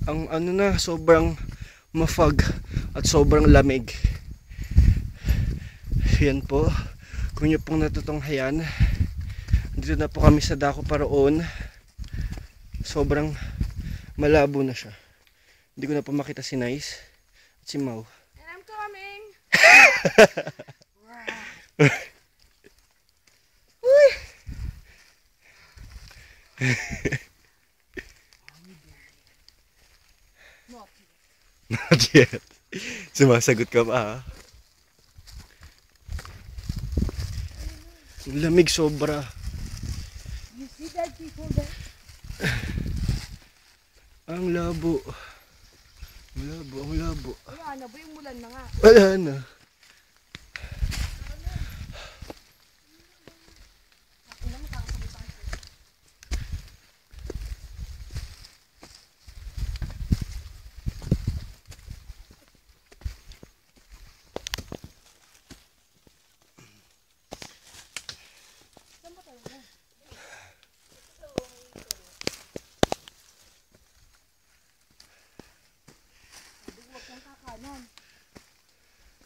Ang ano na, sobrang mafog at sobrang lamig. Yan po. Kung nyo pong natutunghayan, dito na po kami sa Dako Paraon. Sobrang malabo na siya. Hindi ko na po makita si Nice at si Mau. And I'm coming! Uy! Not yet. Sumasagot ka pa ha? Lamig sobra. You see that people there? Ang labo. Ang labo, ang labo. Wala na ba yung mulan na nga? Wala na.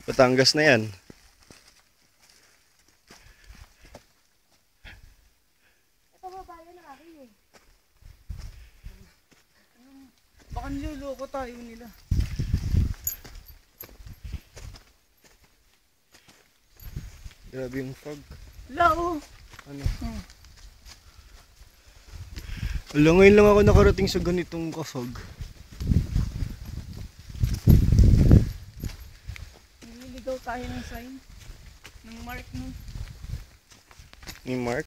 Batangas na yan. Ito babae na akin eh. Baka niloloko tayo nila. Grabe yung fog. Lao! Ano? Wala, ngayon lang ako nakarating sa ganitong ka-fog. Nililigaw tayo ng sign. Ng mark mo. Ni Mark.